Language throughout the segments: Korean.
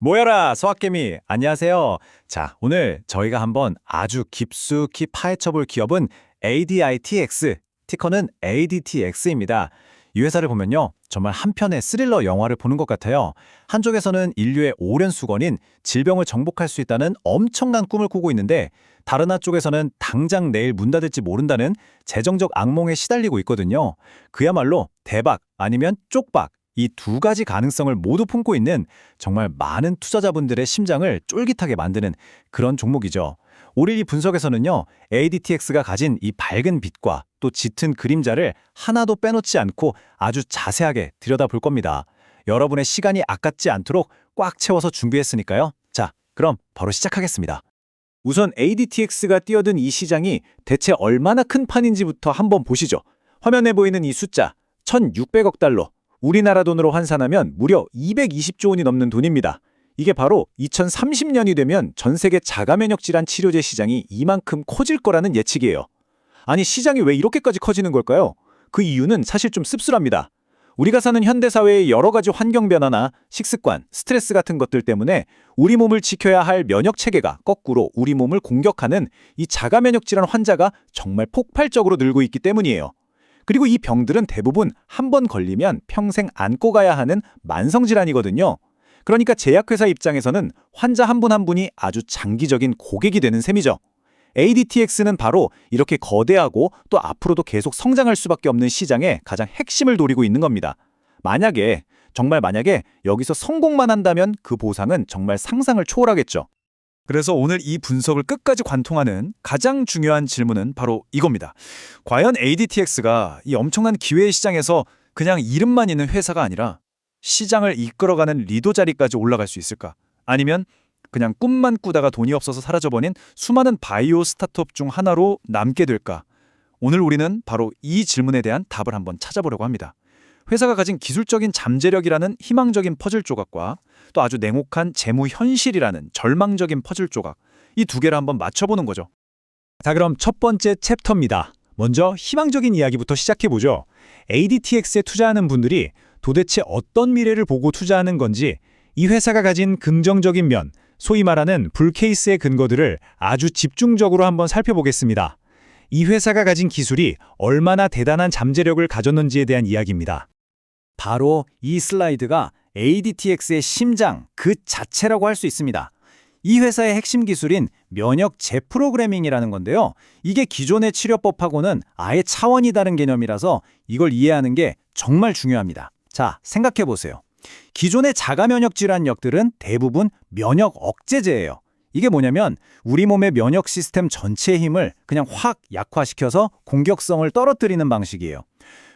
모여라 서학개미 안녕하세요. 자, 오늘 저희가 한번 아주 깊숙이 파헤쳐볼 기업은 ADITX, 티커는 ADTX입니다. 이 회사를 보면요, 정말 한 편의 스릴러 영화를 보는 것 같아요. 한쪽에서는 인류의 오랜 수건인 질병을 정복할 수 있다는 엄청난 꿈을 꾸고 있는데, 다른 한쪽에서는 당장 내일 문 닫을지 모른다는 재정적 악몽에 시달리고 있거든요. 그야말로 대박 아니면 쪽박, 이 두 가지 가능성을 모두 품고 있는 정말 많은 투자자분들의 심장을 쫄깃하게 만드는 그런 종목이죠. 오늘 이 분석에서는요, ADTX가 가진 이 밝은 빛과 또 짙은 그림자를 하나도 빼놓지 않고 아주 자세하게 들여다볼 겁니다. 여러분의 시간이 아깝지 않도록 꽉 채워서 준비했으니까요. 자, 그럼 바로 시작하겠습니다. 우선 ADTX가 뛰어든 이 시장이 대체 얼마나 큰 판인지부터 한번 보시죠. 화면에 보이는 이 숫자, 1,600억 달러. 우리나라 돈으로 환산하면 무려 220조 원이 넘는 돈입니다. 이게 바로 2030년이 되면 전 세계 자가면역 질환 치료제 시장이 이만큼 커질 거라는 예측이에요. 아니, 시장이 왜 이렇게까지 커지는 걸까요? 그 이유는 사실 좀 씁쓸합니다. 우리가 사는 현대사회의 여러 가지 환경 변화나 식습관, 스트레스 같은 것들 때문에 우리 몸을 지켜야 할 면역 체계가 거꾸로 우리 몸을 공격하는 이 자가면역 질환 환자가 정말 폭발적으로 늘고 있기 때문이에요. 그리고 이 병들은 대부분 한 번 걸리면 평생 안고 가야 하는 만성질환이거든요. 그러니까 제약회사 입장에서는 환자 한 분 한 분이 아주 장기적인 고객이 되는 셈이죠. ADTX는 바로 이렇게 거대하고 또 앞으로도 계속 성장할 수밖에 없는 시장의 가장 핵심을 노리고 있는 겁니다. 정말 만약에 여기서 성공만 한다면 그 보상은 정말 상상을 초월하겠죠. 그래서 오늘 이 분석을 끝까지 관통하는 가장 중요한 질문은 바로 이겁니다. 과연 ADTX가 이 엄청난 기회의 시장에서 그냥 이름만 있는 회사가 아니라 시장을 이끌어가는 리더 자리까지 올라갈 수 있을까? 아니면 그냥 꿈만 꾸다가 돈이 없어서 사라져버린 수많은 바이오 스타트업 중 하나로 남게 될까? 오늘 우리는 바로 이 질문에 대한 답을 한번 찾아보려고 합니다. 회사가 가진 기술적인 잠재력이라는 희망적인 퍼즐 조각과 또 아주 냉혹한 재무 현실이라는 절망적인 퍼즐 조각, 이 두 개를 한번 맞춰보는 거죠. 자, 그럼 첫 번째 챕터입니다. 먼저 희망적인 이야기부터 시작해보죠. ADTX에 투자하는 분들이 도대체 어떤 미래를 보고 투자하는 건지, 이 회사가 가진 긍정적인 면, 소위 말하는 불케이스의 근거들을 아주 집중적으로 한번 살펴보겠습니다. 이 회사가 가진 기술이 얼마나 대단한 잠재력을 가졌는지에 대한 이야기입니다. 바로 이 슬라이드가 ADTX의 심장 그 자체라고 할 수 있습니다. 이 회사의 핵심 기술인 면역 재프로그래밍이라는 건데요. 이게 기존의 치료법하고는 아예 차원이 다른 개념이라서 이걸 이해하는 게 정말 중요합니다. 자, 생각해보세요. 기존의 자가면역 질환약들은 대부분 면역 억제제예요. 이게 뭐냐면 우리 몸의 면역 시스템 전체의 힘을 그냥 확 약화시켜서 공격성을 떨어뜨리는 방식이에요.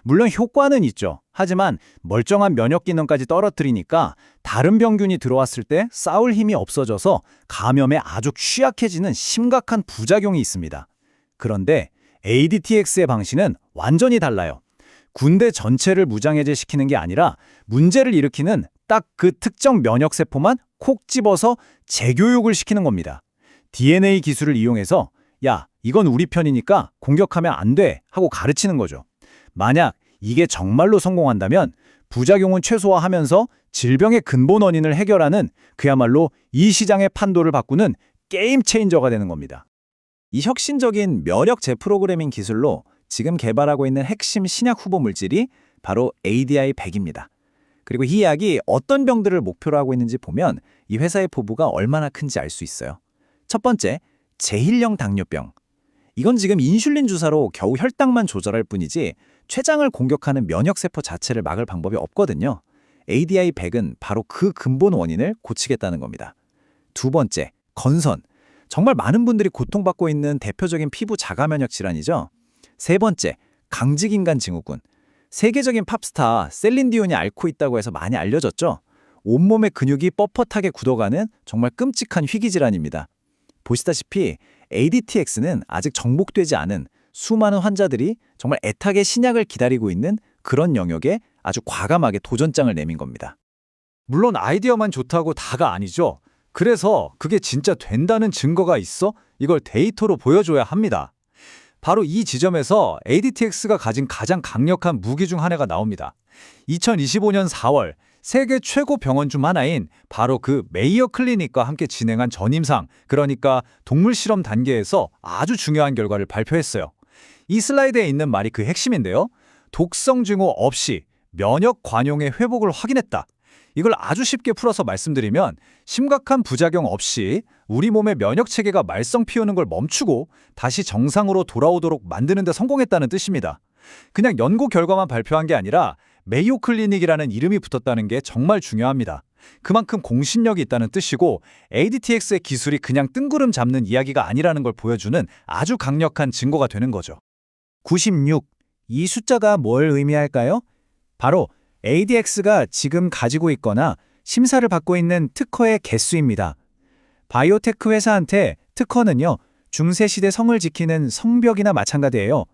물론 효과는 있죠. 하지만 멀쩡한 면역 기능까지 떨어뜨리니까 다른 병균이 들어왔을 때 싸울 힘이 없어져서 감염에 아주 취약해지는 심각한 부작용이 있습니다. 그런데 ADTX의 방식은 완전히 달라요. 군대 전체를 무장해제시키는 게 아니라 문제를 일으키는 딱 그 특정 면역세포만 콕 집어서 재교육을 시키는 겁니다. DNA 기술을 이용해서 야, 이건 우리 편이니까 공격하면 안 돼 하고 가르치는 거죠. 만약 이게 정말로 성공한다면 부작용은 최소화하면서 질병의 근본 원인을 해결하는 그야말로 이 시장의 판도를 바꾸는 게임 체인저가 되는 겁니다. 이 혁신적인 면역 재프로그래밍 기술로 지금 개발하고 있는 핵심 신약 후보 물질이 바로 ADI-100입니다. 그리고 이 약이 어떤 병들을 목표로 하고 있는지 보면 이 회사의 포부가 얼마나 큰지 알 수 있어요. 첫 번째, 제힐형 당뇨병. 이건 지금 인슐린 주사로 겨우 혈당만 조절할 뿐이지 췌장을 공격하는 면역세포 자체를 막을 방법이 없거든요. ADI-100은 바로 그 근본 원인을 고치겠다는 겁니다. 두 번째, 건선. 정말 많은 분들이 고통받고 있는 대표적인 피부 자가면역 질환이죠. 세 번째, 강직인간 증후군. 세계적인 팝스타 셀린 디온이 앓고 있다고 해서 많이 알려졌죠. 온몸의 근육이 뻣뻣하게 굳어가는 정말 끔찍한 희귀질환입니다. 보시다시피 ADTX는 아직 정복되지 않은 수많은 환자들이 정말 애타게 신약을 기다리고 있는 그런 영역에 아주 과감하게 도전장을 내민 겁니다. 물론 아이디어만 좋다고 다가 아니죠. 그래서 그게 진짜 된다는 증거가 있어 이걸 데이터로 보여줘야 합니다. 바로 이 지점에서 ADTX가 가진 가장 강력한 무기 중 하나가 나옵니다. 2025년 4월 세계 최고 병원 중 하나인 바로 그 메이어 클리닉과 함께 진행한 전임상, 그러니까 동물 실험 단계에서 아주 중요한 결과를 발표했어요. 이 슬라이드에 있는 말이 그 핵심인데요. 독성 징후 없이 면역 관용의 회복을 확인했다. 이걸 아주 쉽게 풀어서 말씀드리면 심각한 부작용 없이 우리 몸의 면역 체계가 말썽 피우는 걸 멈추고 다시 정상으로 돌아오도록 만드는 데 성공했다는 뜻입니다. 그냥 연구 결과만 발표한 게 아니라 메이오 클리닉이라는 이름이 붙었다는 게 정말 중요합니다. 그만큼 공신력이 있다는 뜻이고 ADTX의 기술이 그냥 뜬구름 잡는 이야기가 아니라는 걸 보여주는 아주 강력한 증거가 되는 거죠. 96. 이 숫자가 뭘 의미할까요? 바로 ADX가 지금 가지고 있거나 심사를 받고 있는 특허의 개수입니다. 바이오테크 회사한테 특허는요, 중세시대 성을 지키는 성벽이나 마찬가지예요.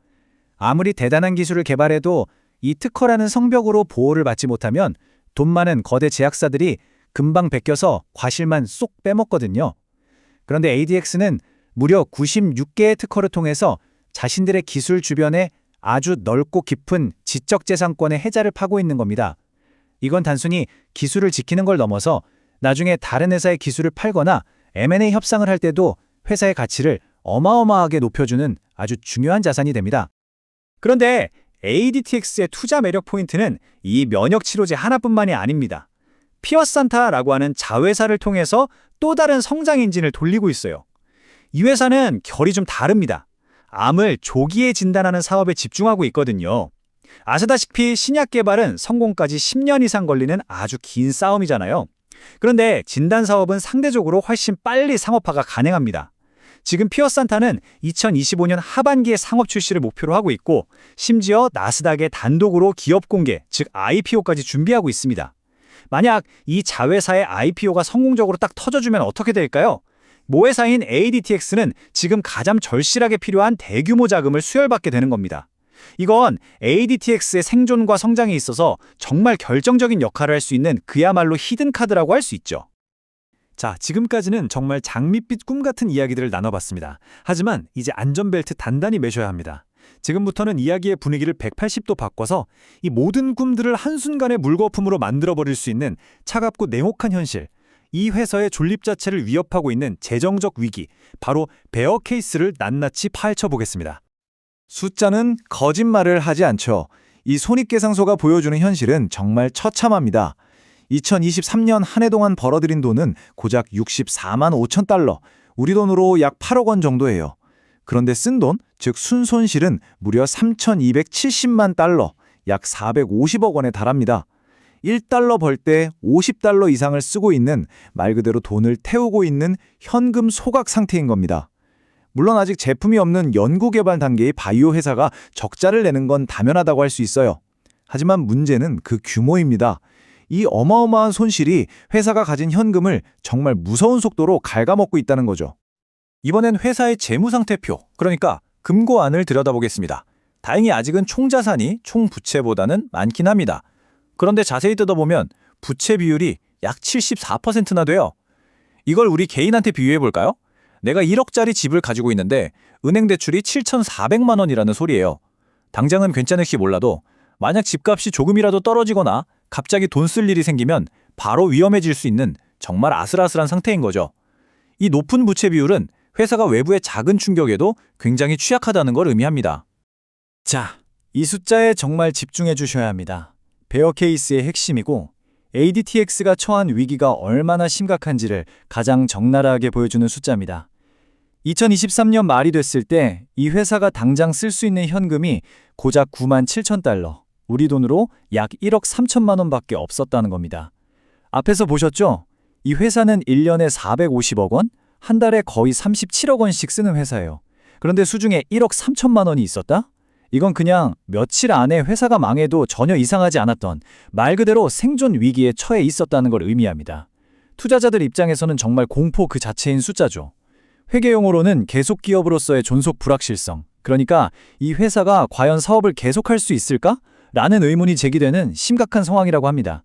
아무리 대단한 기술을 개발해도 이 특허라는 성벽으로 보호를 받지 못하면 돈 많은 거대 제약사들이 금방 베껴서 과실만 쏙 빼먹거든요. 그런데 ADX는 무려 96개의 특허를 통해서 자신들의 기술 주변에 아주 넓고 깊은 지적재산권의 해자를 파고 있는 겁니다. 이건 단순히 기술을 지키는 걸 넘어서 나중에 다른 회사의 기술을 팔거나 M&A 협상을 할 때도 회사의 가치를 어마어마하게 높여주는 아주 중요한 자산이 됩니다. 그런데 ADTX의 투자 매력 포인트는 이 면역 치료제 하나뿐만이 아닙니다. 피어산타라고 하는 자회사를 통해서 또 다른 성장 엔진을 돌리고 있어요. 이 회사는 결이 좀 다릅니다. 암을 조기에 진단하는 사업에 집중하고 있거든요. 아시다시피 신약 개발은 성공까지 10년 이상 걸리는 아주 긴 싸움이잖아요. 그런데 진단 사업은 상대적으로 훨씬 빨리 상업화가 가능합니다. 지금 피어산타는 2025년 하반기에 상업 출시를 목표로 하고 있고 심지어 나스닥에 단독으로 기업 공개, 즉 IPO까지 준비하고 있습니다. 만약 이 자회사의 IPO가 성공적으로 딱 터져주면 어떻게 될까요? 모회사인 ADTX는 지금 가장 절실하게 필요한 대규모 자금을 수혈받게 되는 겁니다. 이건 ADTX의 생존과 성장에 있어서 정말 결정적인 역할을 할 수 있는 그야말로 히든카드라고 할 수 있죠. 자, 지금까지는 정말 장밋빛 꿈 같은 이야기들을 나눠봤습니다. 하지만 이제 안전벨트 단단히 매셔야 합니다. 지금부터는 이야기의 분위기를 180도 바꿔서 이 모든 꿈들을 한순간에 물거품으로 만들어버릴 수 있는 차갑고 냉혹한 현실, 이 회사의 존립 자체를 위협하고 있는 재정적 위기, 바로 베어 케이스를 낱낱이 파헤쳐 보겠습니다. 숫자는 거짓말을 하지 않죠. 이 손익계상서가 보여주는 현실은 정말 처참합니다. 2023년 한 해 동안 벌어들인 돈은 고작 64만 5천 달러, 우리 돈으로 약 8억 원 정도예요. 그런데 쓴 돈, 즉 순손실은 무려 3,270만 달러, 약 450억 원에 달합니다. 1달러 벌 때 50달러 이상을 쓰고 있는, 말 그대로 돈을 태우고 있는 현금 소각 상태인 겁니다. 물론 아직 제품이 없는 연구개발 단계의 바이오 회사가 적자를 내는 건 당연하다고 할 수 있어요. 하지만 문제는 그 규모입니다. 이 어마어마한 손실이 회사가 가진 현금을 정말 무서운 속도로 갉아먹고 있다는 거죠. 이번엔 회사의 재무상태표, 그러니까 금고안을 들여다보겠습니다. 다행히 아직은 총자산이 총부채보다는 많긴 합니다. 그런데 자세히 뜯어보면 부채 비율이 약 74%나 돼요. 이걸 우리 개인한테 비유해볼까요? 내가 1억짜리 집을 가지고 있는데 은행 대출이 7,400만 원이라는 소리예요. 당장은 괜찮을지 몰라도 만약 집값이 조금이라도 떨어지거나 갑자기 돈 쓸 일이 생기면 바로 위험해질 수 있는 정말 아슬아슬한 상태인 거죠. 이 높은 부채 비율은 회사가 외부의 작은 충격에도 굉장히 취약하다는 걸 의미합니다. 자, 이 숫자에 정말 집중해 주셔야 합니다. 베어 케이스의 핵심이고 ADTX가 처한 위기가 얼마나 심각한지를 가장 적나라하게 보여주는 숫자입니다. 2023년 말이 됐을 때 이 회사가 당장 쓸 수 있는 현금이 고작 9만 7천 달러, 우리 돈으로 약 1억 3천만 원밖에 없었다는 겁니다. 앞에서 보셨죠? 이 회사는 1년에 450억 원, 한 달에 거의 37억 원씩 쓰는 회사예요. 그런데 수중에 1억 3천만 원이 있었다? 이건 그냥 며칠 안에 회사가 망해도 전혀 이상하지 않았던, 말 그대로 생존 위기에 처해 있었다는 걸 의미합니다. 투자자들 입장에서는 정말 공포 그 자체인 숫자죠. 회계용어로는 계속 기업으로서의 존속 불확실성, 그러니까 이 회사가 과연 사업을 계속할 수 있을까? 라는 의문이 제기되는 심각한 상황이라고 합니다.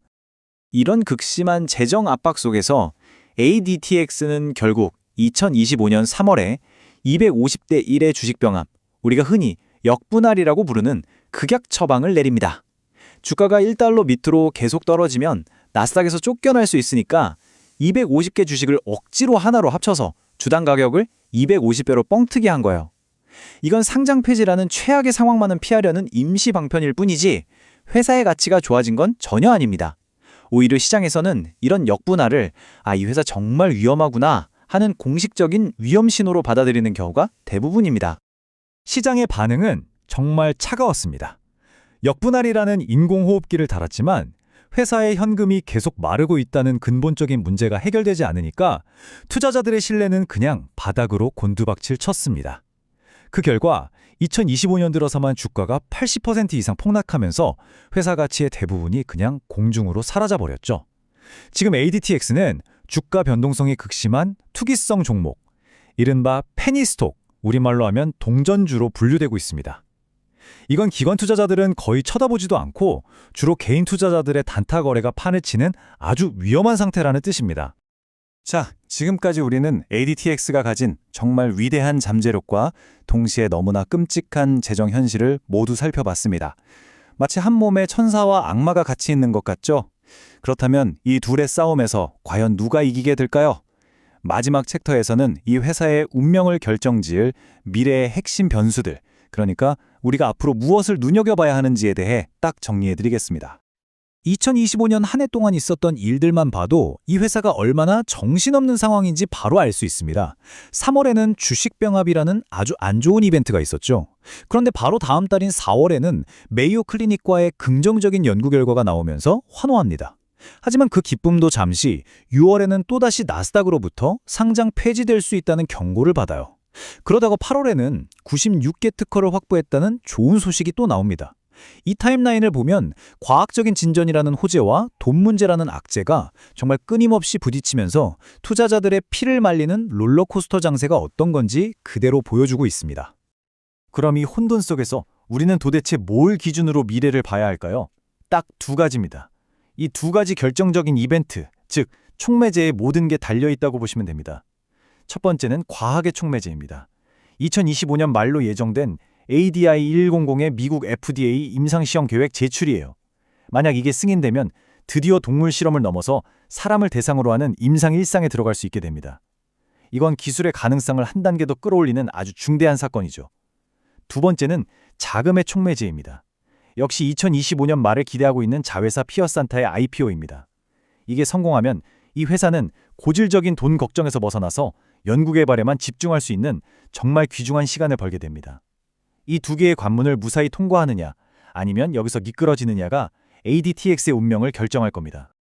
이런 극심한 재정 압박 속에서 ADTX는 결국 2025년 3월에 250대 1의 주식병합, 우리가 흔히 역분할이라고 부르는 극약 처방을 내립니다. 주가가 1달러 밑으로 계속 떨어지면 나스닥에서 쫓겨날 수 있으니까 250개 주식을 억지로 하나로 합쳐서 주당 가격을 250배로 뻥튀기 한 거예요. 이건 상장 폐지라는 최악의 상황만은 피하려는 임시 방편일 뿐이지 회사의 가치가 좋아진 건 전혀 아닙니다. 오히려 시장에서는 이런 역분할을 이 회사 정말 위험하구나 하는 공식적인 위험 신호로 받아들이는 경우가 대부분입니다. 시장의 반응은 정말 차가웠습니다. 역분할이라는 인공호흡기를 달았지만 회사의 현금이 계속 마르고 있다는 근본적인 문제가 해결되지 않으니까 투자자들의 신뢰는 그냥 바닥으로 곤두박질 쳤습니다. 그 결과 2025년 들어서만 주가가 80% 이상 폭락하면서 회사 가치의 대부분이 그냥 공중으로 사라져버렸죠. 지금 ADTX는 주가 변동성이 극심한 투기성 종목, 이른바 페니스톡, 우리말로 하면 동전주로 분류되고 있습니다. 이건 기관 투자자들은 거의 쳐다보지도 않고 주로 개인 투자자들의 단타 거래가 판을 치는 아주 위험한 상태라는 뜻입니다. 자, 지금까지 우리는 ADTX가 가진 정말 위대한 잠재력과 동시에 너무나 끔찍한 재정 현실을 모두 살펴봤습니다. 마치 한 몸에 천사와 악마가 같이 있는 것 같죠? 그렇다면 이 둘의 싸움에서 과연 누가 이기게 될까요? 마지막 챕터에서는 이 회사의 운명을 결정지을 미래의 핵심 변수들, 그러니까 우리가 앞으로 무엇을 눈여겨봐야 하는지에 대해 딱 정리해드리겠습니다. 2025년 한 해 동안 있었던 일들만 봐도 이 회사가 얼마나 정신없는 상황인지 바로 알 수 있습니다. 3월에는 주식병합이라는 아주 안 좋은 이벤트가 있었죠. 그런데 바로 다음 달인 4월에는 메이오 클리닉과의 긍정적인 연구 결과가 나오면서 환호합니다. 하지만 그 기쁨도 잠시 6월에는 또다시 나스닥으로부터 상장 폐지될 수 있다는 경고를 받아요. 그러다가 8월에는 96개 특허를 확보했다는 좋은 소식이 또 나옵니다. 이 타임라인을 보면 과학적인 진전이라는 호재와 돈 문제라는 악재가 정말 끊임없이 부딪히면서 투자자들의 피를 말리는 롤러코스터 장세가 어떤 건지 그대로 보여주고 있습니다. 그럼 이 혼돈 속에서 우리는 도대체 뭘 기준으로 미래를 봐야 할까요? 딱 두 가지입니다. 이 두 가지 결정적인 이벤트, 즉 촉매제에 모든 게 달려있다고 보시면 됩니다. 첫 번째는 과학의 촉매제입니다. 2025년 말로 예정된 ADI-110의 미국 FDA 임상시험 계획 제출이에요. 만약 이게 승인되면 드디어 동물 실험을 넘어서 사람을 대상으로 하는 임상 1상에 들어갈 수 있게 됩니다. 이건 기술의 가능성을 한 단계 더 끌어올리는 아주 중대한 사건이죠. 두 번째는 자금의 촉매제입니다. 역시 2025년 말을 기대하고 있는 자회사 피어산타의 IPO입니다. 이게 성공하면 이 회사는 고질적인 돈 걱정에서 벗어나서 연구개발에만 집중할 수 있는 정말 귀중한 시간을 벌게 됩니다. 이 두 개의 관문을 무사히 통과하느냐, 아니면 여기서 미끄러지느냐가 ADTX의 운명을 결정할 겁니다.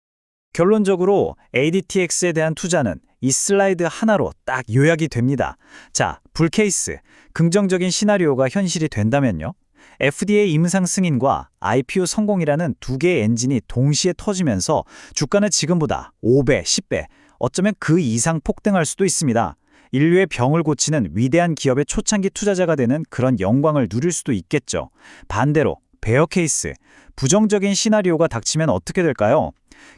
결론적으로 ADTX에 대한 투자는 이 슬라이드 하나로 딱 요약이 됩니다. 자, 불케이스, 긍정적인 시나리오가 현실이 된다면요. FDA 임상 승인과 IPO 성공이라는 두 개의 엔진이 동시에 터지면서 주가는 지금보다 5배, 10배, 어쩌면 그 이상 폭등할 수도 있습니다. 인류의 병을 고치는 위대한 기업의 초창기 투자자가 되는 그런 영광을 누릴 수도 있겠죠. 반대로 베어 케이스, 부정적인 시나리오가 닥치면 어떻게 될까요?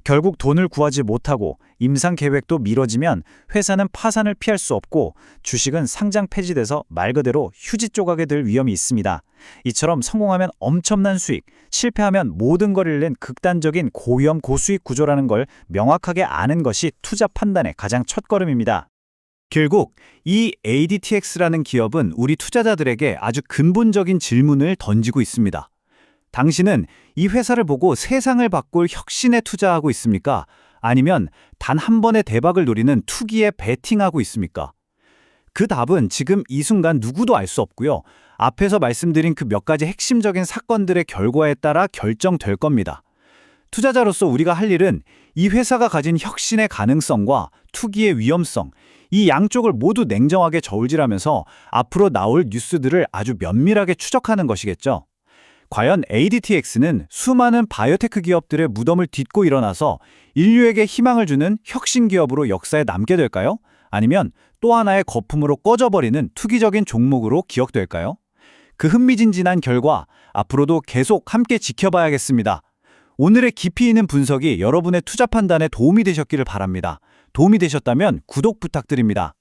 결국 돈을 구하지 못하고 임상 계획도 미뤄지면 회사는 파산을 피할 수 없고 주식은 상장 폐지돼서 말 그대로 휴지 조각이 될 위험이 있습니다. 이처럼 성공하면 엄청난 수익, 실패하면 모든 걸 잃는 극단적인 고위험 고수익 구조라는 걸 명확하게 아는 것이 투자 판단의 가장 첫걸음입니다. 결국 이 ADTX라는 기업은 우리 투자자들에게 아주 근본적인 질문을 던지고 있습니다. 당신은 이 회사를 보고 세상을 바꿀 혁신에 투자하고 있습니까? 아니면 단 한 번의 대박을 노리는 투기에 베팅하고 있습니까? 그 답은 지금 이 순간 누구도 알 수 없고요. 앞에서 말씀드린 그 몇 가지 핵심적인 사건들의 결과에 따라 결정될 겁니다. 투자자로서 우리가 할 일은 이 회사가 가진 혁신의 가능성과 투기의 위험성, 이 양쪽을 모두 냉정하게 저울질하면서 앞으로 나올 뉴스들을 아주 면밀하게 추적하는 것이겠죠. 과연 ADTX는 수많은 바이오테크 기업들의 무덤을 딛고 일어나서 인류에게 희망을 주는 혁신 기업으로 역사에 남게 될까요? 아니면 또 하나의 거품으로 꺼져버리는 투기적인 종목으로 기억될까요? 그 흥미진진한 결과 앞으로도 계속 함께 지켜봐야겠습니다. 오늘의 깊이 있는 분석이 여러분의 투자 판단에 도움이 되셨기를 바랍니다. 도움이 되셨다면 구독 부탁드립니다.